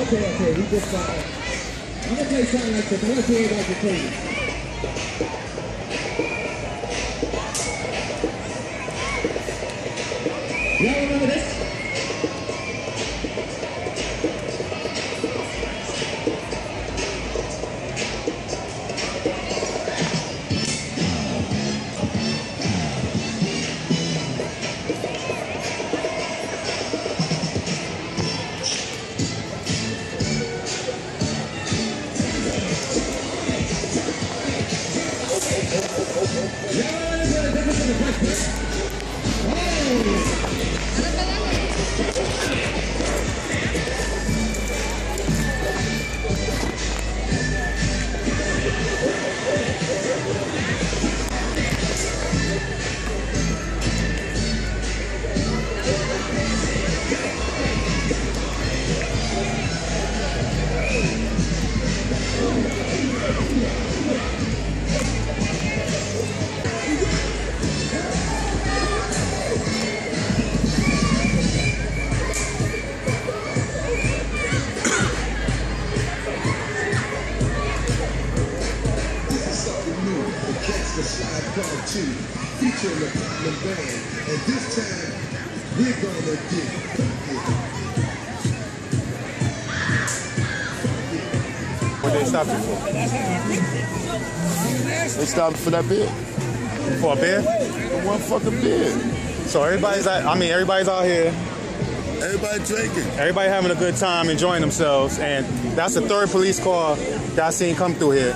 Okay, we just I'm gonna play something like this. I want to hear about the crazy. Y'all remember this? Featuring the Platinum Band, and this time we're gonna get What they stopped you for? They stopped for that beer. For a beer? For one fucking beer. So everybody's out here. Everybody drinking. Everybody having a good time, enjoying themselves, and that's the third police car that I seen come through here.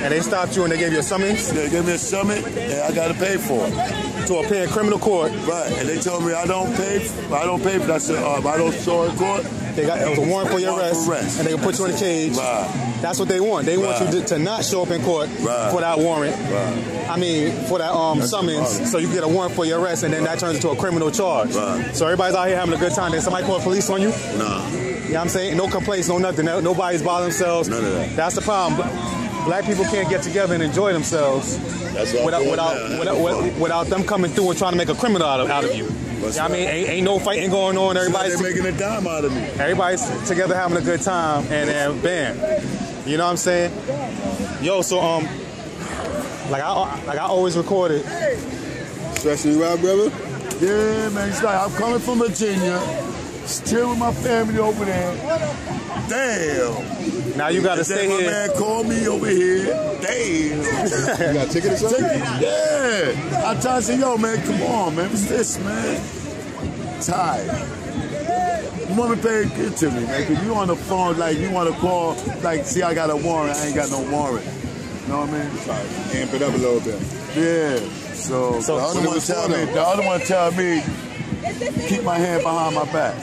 And they stopped you and they gave you a summons? They gave me a summons and I got to pay for it. To appear in criminal court. Right. And they told me I don't pay for that. I said, if I don't show in court, it was a warrant for your arrest. And they can put you in a cage. Right. That's what they want. They want you to not show up in court for that warrant. Right. I mean, for that summons. So you get a warrant for your arrest and then that turns into a criminal charge. Right. So everybody's out here having a good time. Did somebody call the police on you? Nah. You know what I'm saying? No complaints, no nothing. Nobody's bothering themselves. None of that. That's the problem. Black people can't get together and enjoy themselves without them coming through and trying to make a criminal out of you. I mean, ain't no fighting going on. Everybody's making a dime out of me. Everybody's together having a good time, and bam, you know what I'm saying? Yo, so like I always recorded. Especially right, brother. Yeah, man. It's like I'm coming from Virginia, still with my family over there. Damn. Now you gotta stay here. My man called me over here. Damn. You got a ticket or something? Yeah. I tried to say, yo, man, come on, man. What's this, man? Tired. You want to pay it to me, man? Because you on the phone, like, you want to call, like, see, I got a warrant. I ain't got no warrant. You know what I mean? Try to amp it up a little bit. Yeah. So the other one tell me, keep my hand behind my back.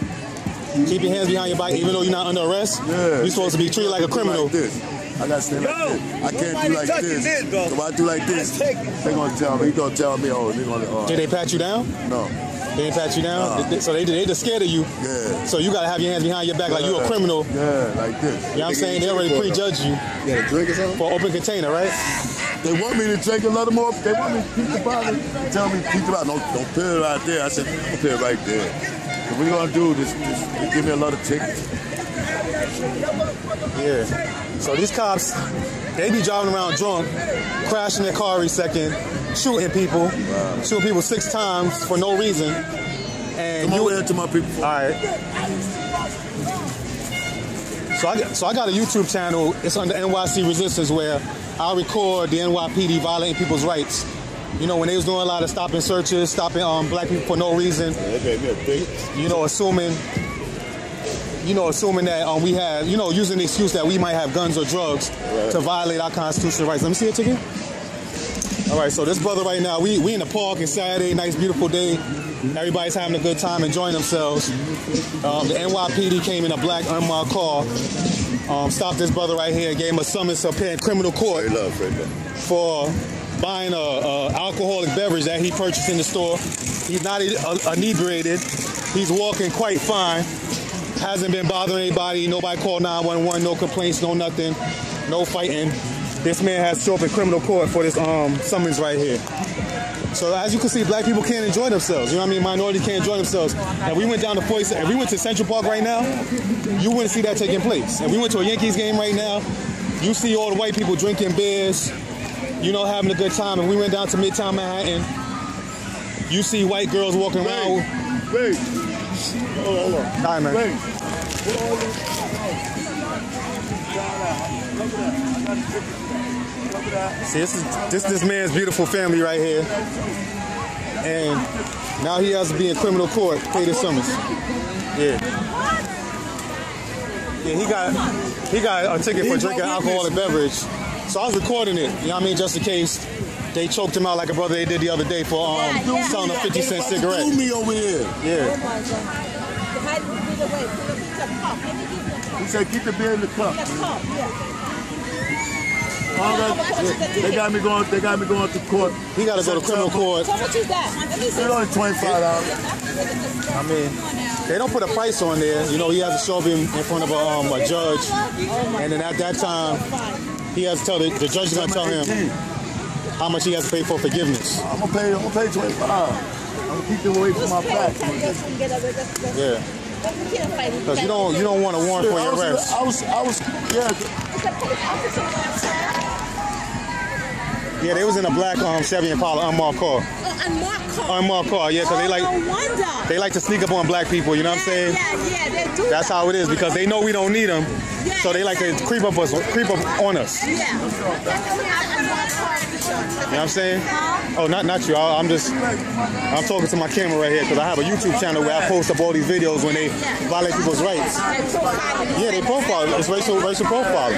Keep your hands behind your back even though you're not under arrest? Yeah. You're supposed to be treated like a criminal. Like this. I gotta stay like this. I can't do like this. If I do like this, they're gonna tell me, oh, they're gonna... Did they pat you down? No. They didn't pat you down? No. So they just scared of you? Yeah. So you gotta have your hands behind your back like you a criminal. Yeah, like this. You know what I'm saying? They already prejudged you. Yeah, a drink or something? For open container, right? They want me to drink a little more. They want me to keep the bottle. Tell me to keep the bottle. Don't put it right there. I said, don't put it right there. What we're gonna do is give me a lot of tickets. Yeah. So these cops, they be driving around drunk, crashing their car every second, shooting people, shooting people 6 times for no reason. And come over here to my people. All right. So I got a YouTube channel. It's under Nycresistance where I record the NYPD violating people's rights. You know, when they was doing a lot of stopping searches, stopping black people for no reason. You know, assuming that we have, using the excuse that we might have guns or drugs to violate our constitutional rights. Let me see a ticket. All right, so this brother right now, we in the park. It's Saturday, nice, beautiful day. Everybody's having a good time, enjoying themselves. The NYPD came in a black unmarked car, stopped this brother right here, gave him a summons to appear in criminal court for buying a alcoholic beverage that he purchased in the store. He's not inebriated. He's walking quite fine. Hasn't been bothering anybody. Nobody called 911. No complaints. No nothing. No fighting. This man has to show up in criminal court for this summons right here. So as you can see, black people can't enjoy themselves. You know what I mean? Minority can't enjoy themselves. And we went down to if we went to Central Park right now, you wouldn't see that taking place. And we went to a Yankees game right now, you see all the white people drinking beers, you know, having a good time. And we went down to Midtown Manhattan, you see white girls walking around. Wait. Hold on. All right, man. Wait. See, this man's beautiful family right here, and now he has to be in criminal court, pay the summons. Yeah, he got a ticket for drinking alcoholic beverage. So I was recording it, you know what I mean, just in case they choked him out like a brother they did the other day for selling a 50-cent cigarette. Threw me over here. Yeah. He said, keep the beer in the cup. They got me going to court. He got to go to criminal court. So much is that? It's only $25. I mean, they don't put a price on there. You know, he has to show up in front of a judge, and then at that time, he has to tell the judge is going to tell him how much he has to pay for forgiveness. I'm gonna pay $25. I'm gonna keep them away from my back. Yeah. Because you don't want a warrant for your arrest. Yeah, they was in a black Chevy Impala unmarked car. Unmarked car, yeah, because they like to sneak up on black people, you know what I'm saying? Yeah, they do. That's how it is, because they know we don't need them, so they like to creep up on us. Yeah. You know what I'm saying? Oh, not you. I'm talking to my camera right here because I have a YouTube channel where I post up all these videos when they violate people's rights. Yeah, they profile. It's racial profiling.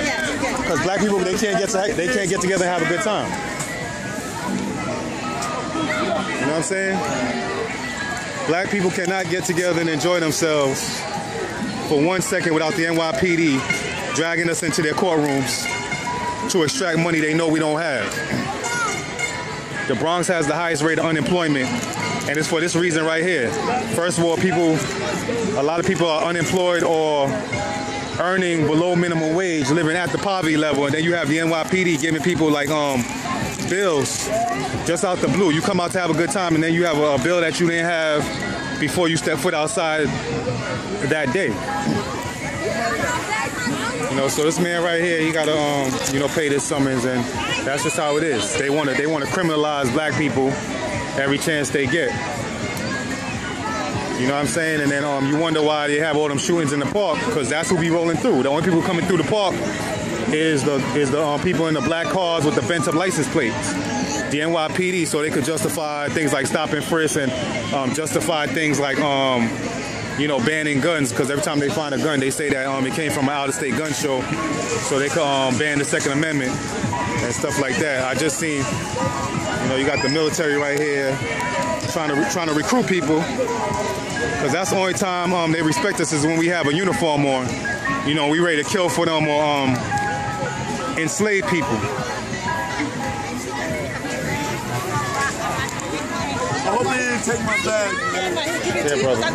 Because black people they can't get together and have a good time. You know what I'm saying? Black people cannot get together and enjoy themselves for 1 second without the NYPD dragging us into their courtrooms to extract money they know we don't have. The Bronx has the highest rate of unemployment, and it's for this reason right here. First of all, a lot of people are unemployed or earning below minimum wage, living at the poverty level, and then you have the NYPD giving people like bills just out the blue. You come out to have a good time, and then you have a bill that you didn't have before you step foot outside that day. You know, so this man right here, he gotta pay this summons, and that's just how it is. They wanna criminalize black people every chance they get. You know what I'm saying? And then you wonder why they have all them shootings in the park, because that's who be rolling through. The only people coming through the park is the people in the black cars with the bent up license plates. The NYPD, so they could justify things like stop and frisk and justify things like banning guns, because every time they find a gun, they say that it came from an out-of-state gun show, so they could ban the Second Amendment and stuff like that. I just seen, you got the military right here trying to recruit people, because that's the only time they respect us is when we have a uniform on. We ready to kill for them or enslave people. I hope they didn't take my bag. Yeah, brother.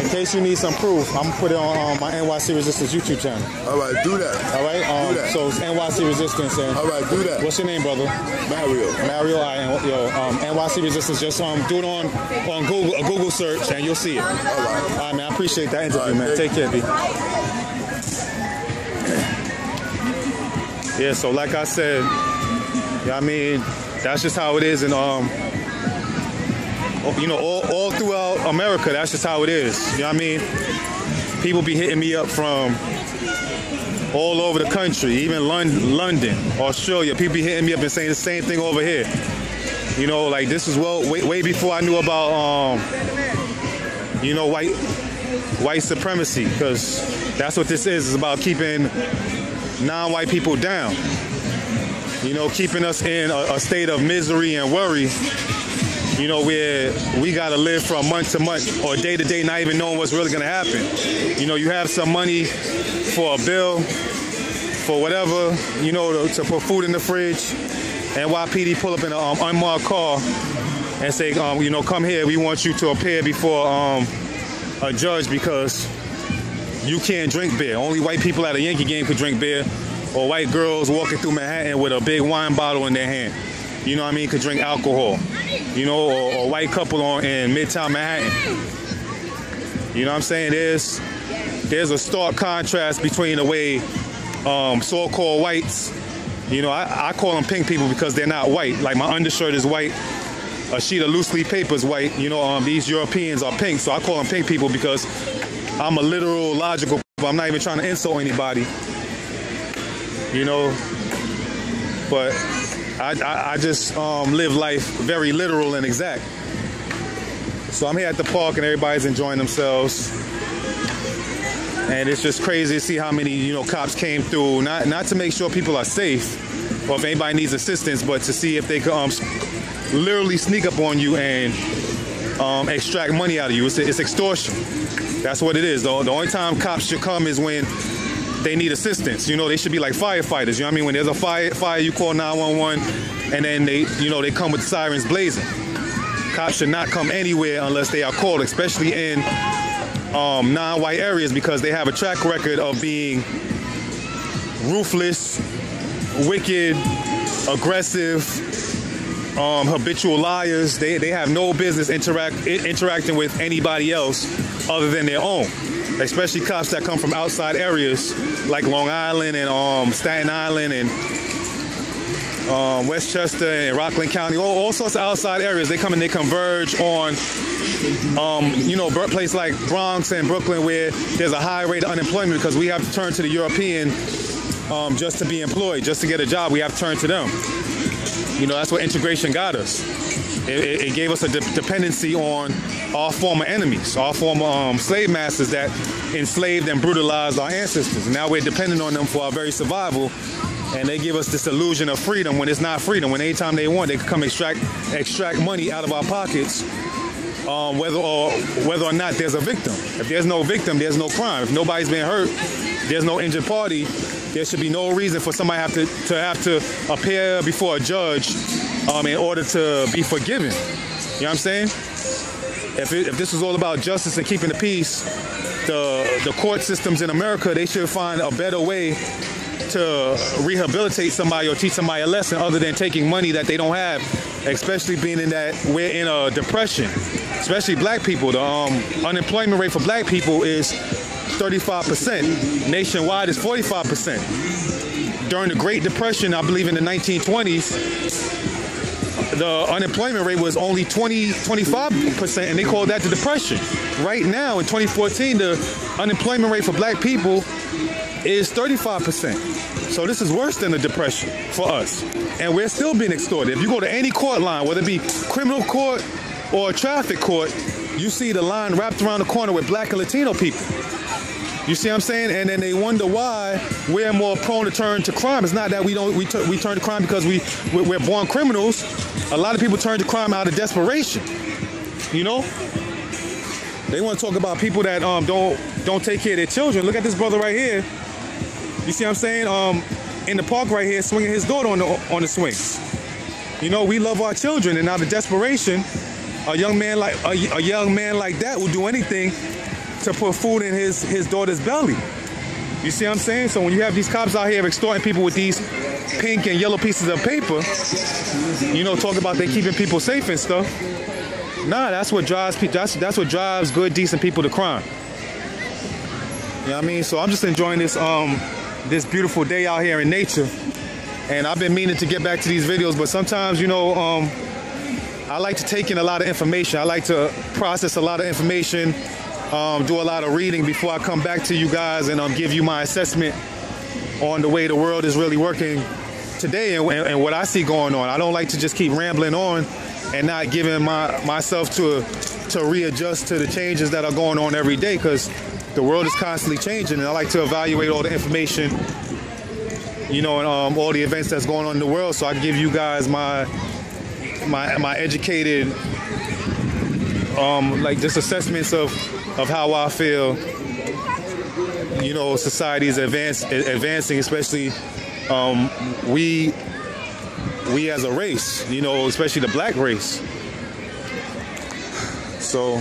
In case you need some proof, I'm gonna put it on my NYC Resistance YouTube channel. All right, do that. All right, do that. So it's NYC Resistance. And all right, do that. What's your name, brother? Mario. Mario. NYC Resistance. Just do it on Google, a Google search, and you'll see it. All right, man. I appreciate that interview, man. Take care, B. Yeah. So like I said. I mean, that's just how it is, and all throughout America, that's just how it is. You know what I mean? People be hitting me up from all over the country, even London, Australia. People be hitting me up and saying the same thing over here. Like this is way before I knew about white supremacy, because that's what this is. It's about keeping non-white people down. Keeping us in a state of misery and worry, where we got to live from month to month or day to day, not even knowing what's really going to happen. You have some money for a bill, for whatever, to put food in the fridge, NYPD pull up in an unmarked car and say, you know, come here, we want you to appear before a judge because you can't drink beer. Only white people at a Yankee game could drink beer, or white girls walking through Manhattan with a big wine bottle in their hand, you know what I mean, could drink alcohol, you know, or a white couple in Midtown Manhattan. You know what I'm saying? There's a stark contrast between the way so-called whites, you know, I call them pink people because they're not white. Like my undershirt is white, a sheet of loose leaf paper is white. You know, these Europeans are pink, so I call them pink people because I'm a literal, logical. I'm not even trying to insult anybody, you know. But I just live life very literal and exact. So I'm here at the park and everybody's enjoying themselves. And it's just crazy to see how many, you know, cops came through, not to make sure people are safe or if anybody needs assistance, but to see if they could literally sneak up on you and extract money out of you. It's extortion. That's what it is. The only time cops should come is when they need assistance. You know, they should be like firefighters. You know what I mean? When there's a fire, you call 911, and then they come with sirens blazing. Cops should not come anywhere unless they are called, especially in non-white areas, because they have a track record of being ruthless, wicked, aggressive, habitual liars. They have no business interacting with anybody else other than their own, especially cops that come from outside areas like Long Island and Staten Island and Westchester and Rockland County, all sorts of outside areas. They come and they converge on you know, place like Bronx and Brooklyn, where there's a high rate of unemployment because we have to turn to the European just to be employed, just to get a job. We have to turn to them. You know, that's what integration got us. It gave us a dependency on our former enemies, our former slave masters that enslaved and brutalized our ancestors. And now we're dependent on them for our very survival. And they give us this illusion of freedom when it's not freedom. When anytime they want, they can come extract money out of our pockets, whether or not there's a victim. If there's no victim, there's no crime. If nobody's been hurt, there's no injured party. There should be no reason for somebody to have to appear before a judge in order to be forgiven. You know what I'm saying? If this was all about justice and keeping the peace, the court systems in America, they should find a better way to rehabilitate somebody or teach somebody a lesson other than taking money that they don't have, especially being in that we're in a depression, especially black people. The unemployment rate for black people is 35%. Nationwide is 45%. During the Great Depression, I believe in the 1920s, the unemployment rate was only 25%, and they called that the Depression. Right now, in 2014, the unemployment rate for black people is 35%. So this is worse than the Depression for us. And we're still being extorted. If you go to any court line, whether it be criminal court or traffic court, you see the line wrapped around the corner with black and Latino people. You see what I'm saying? And then they wonder why we're more prone to turn to crime. It's not that we turn to crime because we're born criminals. A lot of people turn to crime out of desperation. You know? They want to talk about people that don't take care of their children. Look at this brother right here. You see what I'm saying? In the park right here, swinging his daughter on the swings. You know, we love our children, and out of desperation, a young man like that will do anything to put food in his daughter's belly. You see what I'm saying? So when you have these cops out here extorting people with these pink and yellow pieces of paper, you know, talk about they keeping people safe and stuff. Nah, that's what drives that's what drives good, decent people to crime. You know what I mean? So I'm just enjoying this this beautiful day out here in nature. And I've been meaning to get back to these videos, but sometimes, you know, I like to take in a lot of information. I like to process a lot of information, do a lot of reading before I come back to you guys and give you my assessment on the way the world is really working today and what I see going on. I don't like to just keep rambling on and not giving myself to readjust to the changes that are going on every day, because the world is constantly changing, and I like to evaluate all the information, you know, and all the events that's going on in the world, so I can give you guys my educated like just assessments of how I feel, you know, society is advancing, especially we we as a race, you know, especially the black race. So,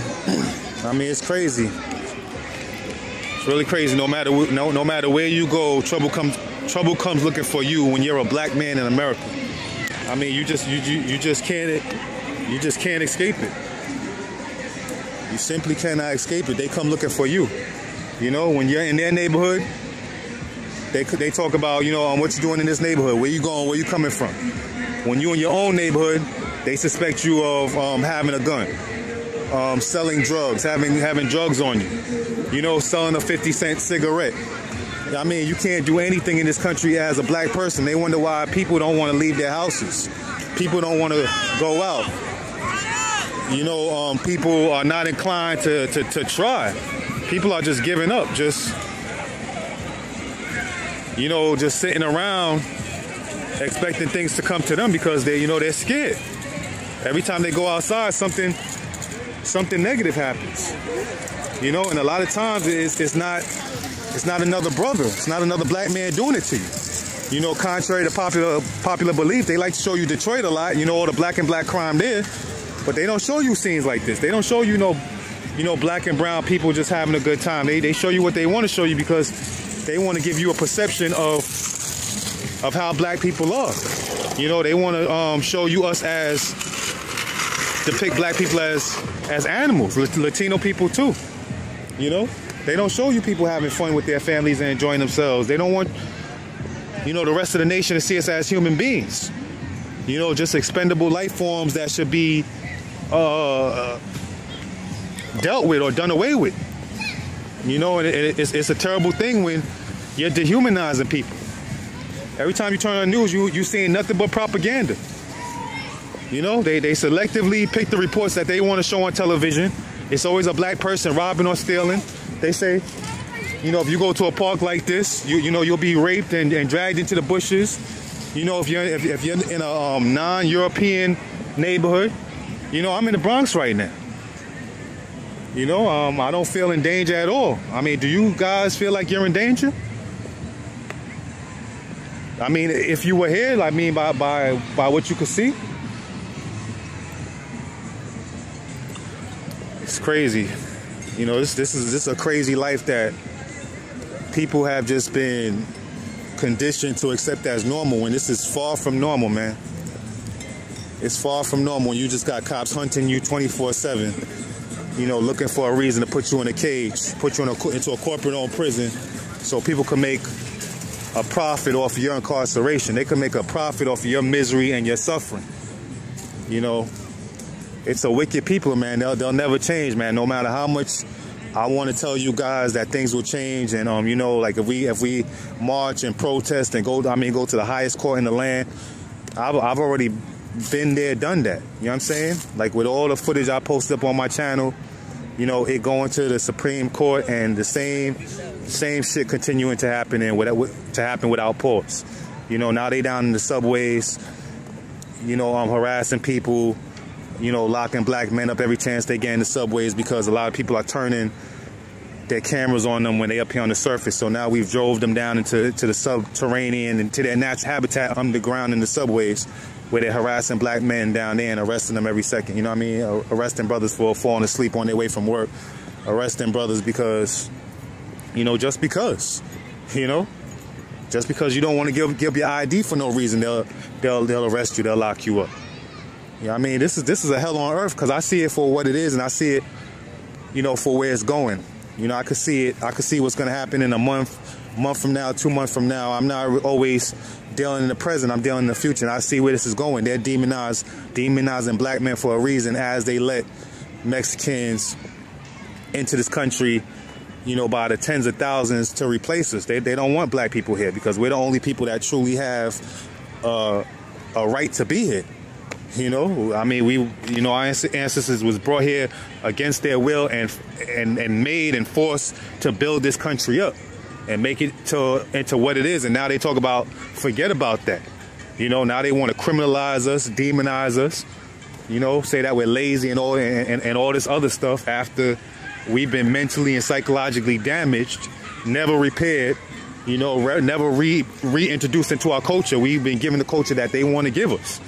I mean, it's crazy. It's really crazy. No matter where you go, trouble comes looking for you when you're a black man in America. I mean, you just can't escape it. You simply cannot escape it. They come looking for you. You know, when you're in their neighborhood, they talk about, you know, what you doing in this neighborhood, where you going, where you coming from. When you in your own neighborhood, they suspect you of having a gun, selling drugs, having drugs on you, you know, selling a 50-cent cigarette. I mean, you can't do anything in this country as a black person. They wonder why people don't want to leave their houses. People don't want to go out. You know, people are not inclined to try. People are just giving up, just, you know, just sitting around expecting things to come to them because they, you know, they're scared. Every time they go outside, something negative happens. You know, and a lot of times it's not another brother. It's not another black man doing it to you. You know, contrary to popular belief, they like to show you Detroit a lot. You know, all the black and black crime there, but they don't show you scenes like this. They don't show you no black and brown people just having a good time. They show you what they want to show you because they want to give you a perception of how black people are. You know, they want to show you us as, depict black people as animals, Latino people too. You know, they don't show you people having fun with their families and enjoying themselves. They don't want, you know, the rest of the nation to see us as human beings. You know, just expendable life forms that should be dealt with or done away with. You know, and it's a terrible thing when you're dehumanizing people. Every time you turn on the news, you seeing nothing but propaganda. You know, they selectively pick the reports that they want to show on television. It's always a black person robbing or stealing. They say, you know, if you go to a park like this, you know, you'll be raped and dragged into the bushes. You know, if you're in a non-European neighborhood, you know, I'm in the Bronx right now. You know, I don't feel in danger at all. I mean, do you guys feel like you're in danger? I mean, if you were here, I mean, by what you could see. It's crazy. You know, this is a crazy life that people have just been conditioned to accept as normal, when this is far from normal, man. It's far from normal. You just got cops hunting you 24/7, you know, looking for a reason to put you in a cage, put you into a corporate-owned prison so people can make a profit off of your incarceration. They can make a profit off of your misery and your suffering. You know, it's a wicked people, man. They'll never change, man. No matter how much I want to tell you guys that things will change, and you know, like if we march and protest and go to the highest court in the land, I've already been there, done that. You know what I'm saying? Like with all the footage I posted up on my channel, you know, it going to the Supreme Court and the same shit continuing to happen without pause. You know, now they down in the subways, you know, harassing people, you know, locking black men up every chance they get in the subways because a lot of people are turning their cameras on them when they up here on the surface. So now we've drove them down into the subterranean and to their natural habitat underground in the subways, where they're harassing black men down there and arresting them every second. You know what I mean? Arresting brothers for falling asleep on their way from work. Arresting brothers because, you know, just because, you know, just because you don't want to give your ID for no reason, they'll arrest you, they'll lock you up. You know what I mean? This is a hell on earth, because I see it for what it is, and I see it, you know, for where it's going. You know, I could see it. I could see what's going to happen in a month from now, 2 months from now. I'm not always dealing in the present. I'm dealing in the future, and I see where this is going. They're demonizing black men for a reason, as they let Mexicans into this country, you know, by the tens of thousands to replace us. They don't want black people here because we're the only people that truly have a right to be here. You know, I mean, our ancestors was brought here against their will and made and forced to build this country up and make it into what it is. And now they talk about, forget about that. You know, now they want to criminalize us, demonize us, you know, say that we're lazy and all this other stuff after we've been mentally and psychologically damaged, never repaired, you know, never reintroduced into our culture. We've been given the culture that they want to give us.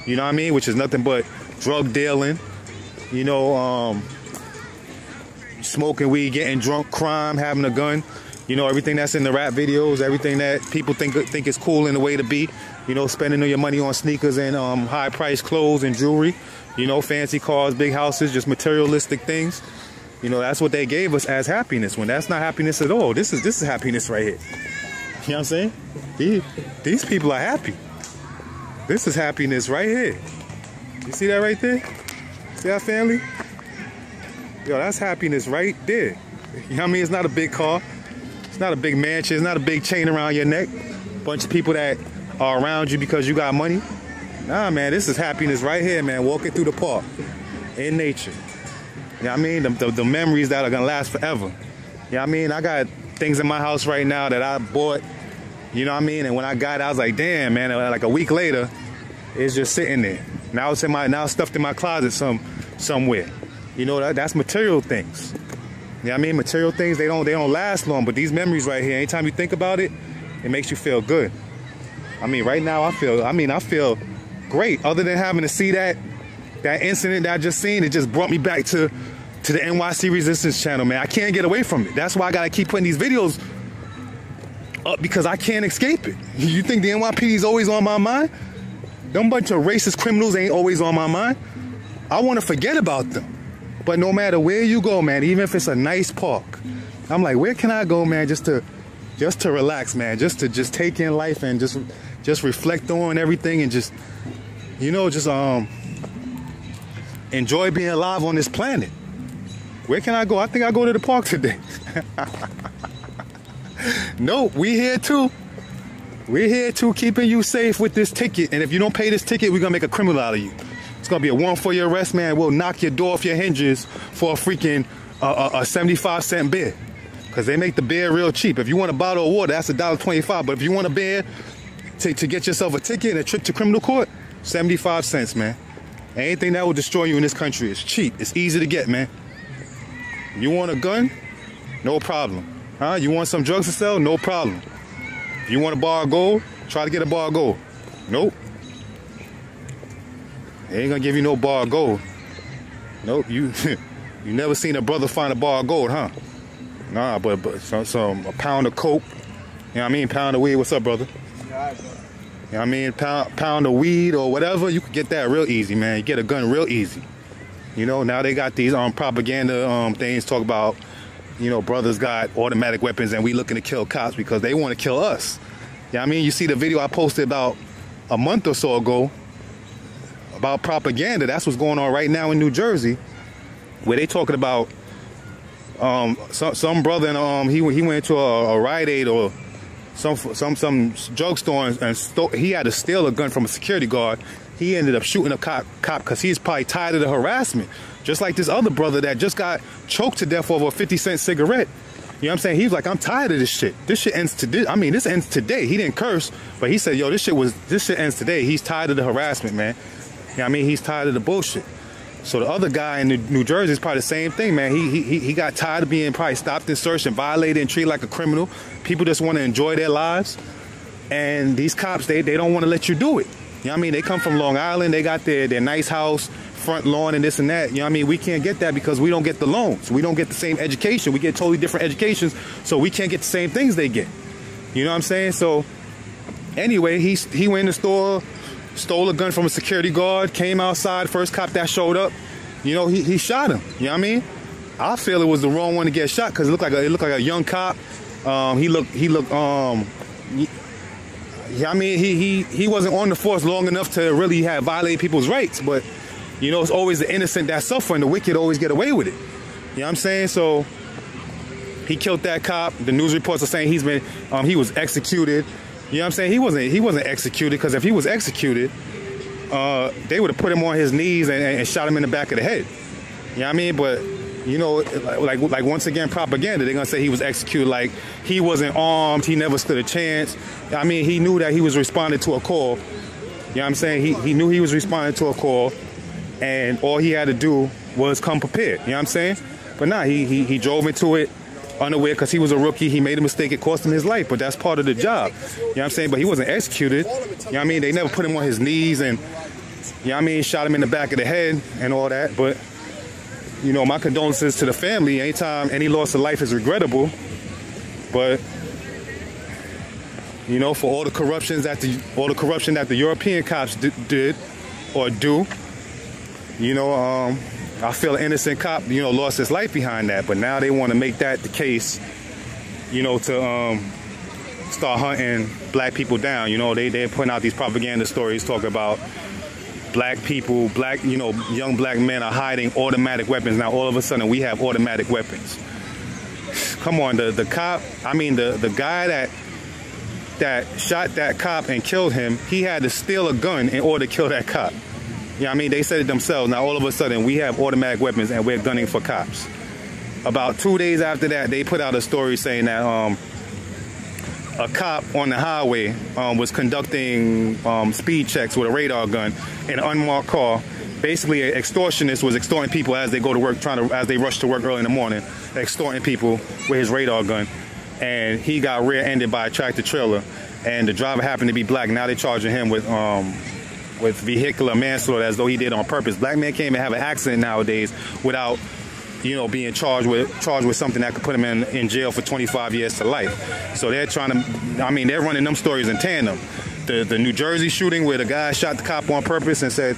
You know what I mean? Which is nothing but drug dealing, you know, smoking weed, getting drunk, crime, having a gun. You know, everything that's in the rap videos, everything that people think is cool and the way to be. You know, spending all your money on sneakers and high-priced clothes and jewelry. You know, fancy cars, big houses, just materialistic things. You know, that's what they gave us as happiness, when that's not happiness at all. This is happiness right here. You know what I'm saying? These people are happy. This is happiness right here. You see that right there? See that, family? Yo, that's happiness right there. You know what I mean? It's not a big car. It's not a big mansion. It's not a big chain around your neck. Bunch of people that are around you because you got money. Nah, man, this is happiness right here, man. Walking through the park in nature. You know what I mean? The memories that are going to last forever. You know what I mean? I got things in my house right now that I bought. You know what I mean? And when I got it, I was like, damn, man. Like a week later, it's just sitting there. Now it's stuffed in my closet somewhere. You know, that's material things. You know what I mean? Material things, they don't last long, but these memories right here, anytime you think about it, it makes you feel good. I mean, right now I feel great. Other than having to see that incident that I just seen, it just brought me back to the Nycresistance channel, man. I can't get away from it. That's why I gotta keep putting these videos up, because I can't escape it. You think the NYPD is always on my mind? Them bunch of racist criminals ain't always on my mind. I want to forget about them. But no matter where you go, man, even if it's a nice park, I'm like, where can I go, man, just to relax, man, just to take in life and just reflect on everything and just, you know, just enjoy being alive on this planet. Where can I go? I think I go to the park today. No, we here too. We're here too, keeping you safe with this ticket. And if you don't pay this ticket, we're gonna make a criminal out of you. It's gonna be a warrant for your arrest, man. We'll knock your door off your hinges for a freaking a 75-cent beer. Because they make the beer real cheap. If you want a bottle of water, that's $1.25. But if you want a beer to get yourself a ticket and a trip to criminal court, 75 cents, man. Anything that will destroy you in this country is cheap. It's easy to get, man. You want a gun? No problem. Huh? You want some drugs to sell? No problem. You want a bar of gold? Try to get a bar of gold. Nope. They ain't gonna give you no bar of gold. Nope. You never seen a brother find a bar of gold, huh? Nah, but a pound of coke. You know what I mean? Pound of weed. What's up, brother? Yeah, you know what I mean? Pound of weed or whatever. You can get that real easy, man. You get a gun real easy. You know, now they got these propaganda things talk about, you know, brothers got automatic weapons and we looking to kill cops because they want to kill us. You know what I mean? You see the video I posted about a month or so ago about propaganda. That's what's going on right now in New Jersey, where they talking about some brother and he went to a Rite Aid or some drugstore and he had to steal a gun from a security guard. He ended up shooting a cop because he's probably tired of the harassment. Just like this other brother that just got choked to death over a 50-cent cigarette. You know what I'm saying? He's like, I'm tired of this shit. This shit ends today. I mean, this ends today. He didn't curse, but he said, yo, this shit ends today. He's tired of the harassment, man. You know what I mean? He's tired of the bullshit. So the other guy in New Jersey is probably the same thing, man. He got tired of being probably stopped and searched and violated and treated like a criminal. People just want to enjoy their lives. And these cops, they don't want to let you do it. You know what I mean? They come from Long Island. They got their nice house, front lawn and this and that. You know what I mean? We can't get that because we don't get the loans. We don't get the same education. We get totally different educations. So we can't get the same things they get. You know what I'm saying? So anyway, he went in the store, stole a gun from a security guard, came outside, first cop that showed up, you know, he shot him. You know what I mean? I feel it was the wrong one to get shot because it looked like a young cop. I mean, he wasn't on the force long enough to really have violated people's rights, but you know, it's always the innocent that suffer and the wicked always get away with it. You know what I'm saying? So he killed that cop. The news reports are saying he was executed. You know what I'm saying? He wasn't executed, because if he was executed, they would have put him on his knees and shot him in the back of the head. You know what I mean? But you know, like once again, propaganda. They're gonna say he was executed like he wasn't armed. He never stood a chance. I mean, he knew that he was responding to a call. You know what I'm saying? He knew he was responding to a call, and all he had to do was come prepared. You know what I'm saying? But nah, he drove into it. unaware because he was a rookie. He made a mistake. It cost him his life, but that's part of the job. You know what I'm saying? But he wasn't executed. You know what I mean? They never put him on his knees and, you know what I mean, shot him in the back of the head and all that. But, you know, my condolences to the family. Anytime any loss of life is regrettable. But, you know, for all the corruption that the European cops did or do, you know, I feel an innocent cop, you know, lost his life behind that. But now they want to make that the case, you know, to start hunting black people down. You know, they're putting out these propaganda stories talking about black people, you know, young black men are hiding automatic weapons. Now all of a sudden we have automatic weapons. Come on, the cop, I mean the guy that shot that cop and killed him, he had to steal a gun in order to kill that cop. You know what I mean? They said it themselves. Now all of a sudden we have automatic weapons and we're gunning for cops. About 2 days after that, they put out a story saying that a cop on the highway was conducting speed checks with a radar gun in an unmarked car. Basically, an extortionist was extorting people as they go to work, as they rush to work early in the morning, extorting people with his radar gun. And he got rear-ended by a tractor trailer, and the driver happened to be black. Now they're charging him with vehicular manslaughter as though he did it on purpose. Black men can't even have an accident nowadays without, you know, being charged with something that could put him in jail for 25 years to life. So they're trying to, I mean, they're running them stories in tandem. The New Jersey shooting where the guy shot the cop on purpose and said,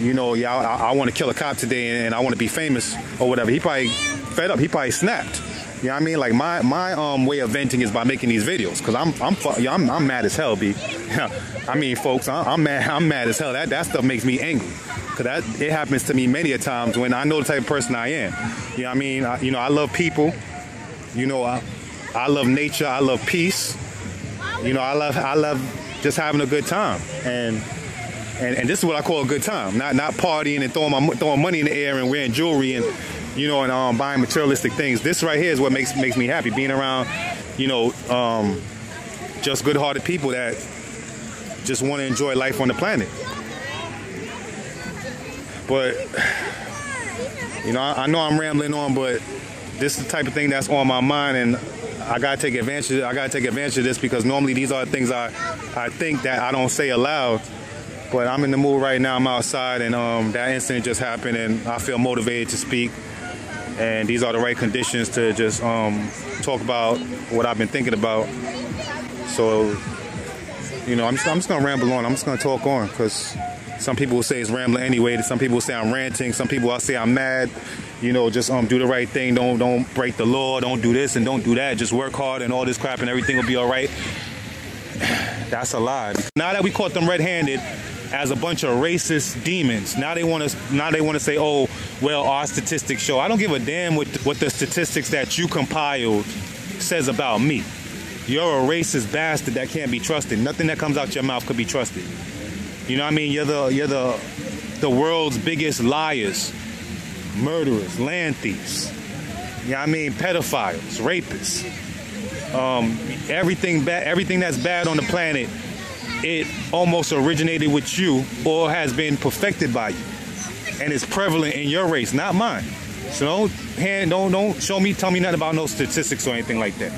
you know, yeah, I want to kill a cop today and I want to be famous or whatever. He probably fed up. He probably snapped. You know what I mean? Like my way of venting is by making these videos, because I'm mad as hell, B. I mean, folks, I'm mad as hell. That stuff makes me angry, because it happens to me many a times when I know the type of person I am. You know what I mean? You know, I love people. You know, I love nature. I love peace. You know, I love just having a good time, and this is what I call a good time. Not partying and throwing money in the air and wearing jewelry and, you know, and buying materialistic things. This right here is what makes me happy. Being around, you know, just good-hearted people that just want to enjoy life on the planet. But, you know, I know I'm rambling on, but this is the type of thing that's on my mind, and I gotta take advantage of this, because normally these are the things I think that I don't say aloud. But I'm in the mood right now. I'm outside, and that incident just happened, and I feel motivated to speak. And these are the right conditions to just talk about what I've been thinking about. So, you know, I'm just gonna ramble on. I'm just gonna talk on, because some people will say it's rambling anyway. Some people will say I'm ranting. Some people will say I'm mad. You know, just do the right thing. Don't break the law. Don't do this and don't do that. Just work hard and all this crap, and everything will be all right. That's a lie. Now that we caught them red-handed as a bunch of racist demons, now they want to say, oh, well, our statistics show. I don't give a damn what the statistics that you compiled says about me. You're a racist bastard that can't be trusted. Nothing that comes out your mouth could be trusted. You know what I mean? You're the world's biggest liars, murderers, land thieves. You know what I mean? Pedophiles, rapists. Everything that's bad on the planet, it almost originated with you or has been perfected by you, and it's prevalent in your race, not mine. So don't tell me nothing about no statistics or anything like that.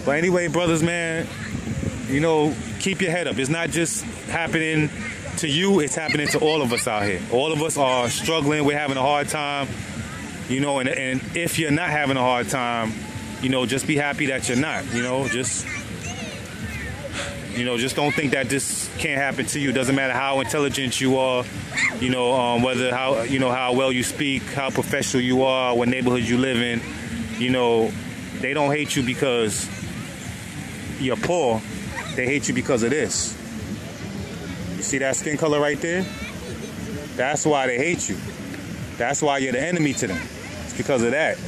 But anyway, brothers, man, you know, keep your head up. It's not just happening to you, it's happening to all of us out here. All of us are struggling. We're having a hard time, you know, and if you're not having a hard time, you know, just be happy that you're not. You know, just don't think that this can't happen to you. Doesn't matter how intelligent you are, you know, how well you speak, how professional you are, what neighborhood you live in. You know, they don't hate you because you're poor. They hate you because of this. You see that skin color right there? That's why they hate you. That's why you're the enemy to them. It's because of that.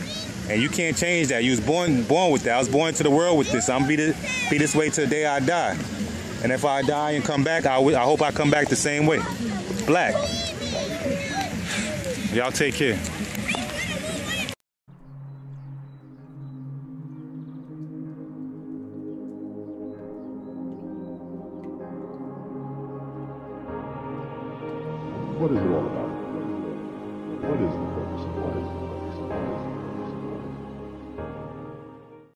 And you can't change that. You was born with that. I was born into the world with this. I'm gonna be this way till the day I die. And if I die and come back, I hope I come back the same way. Black. Y'all take care. What is it all about?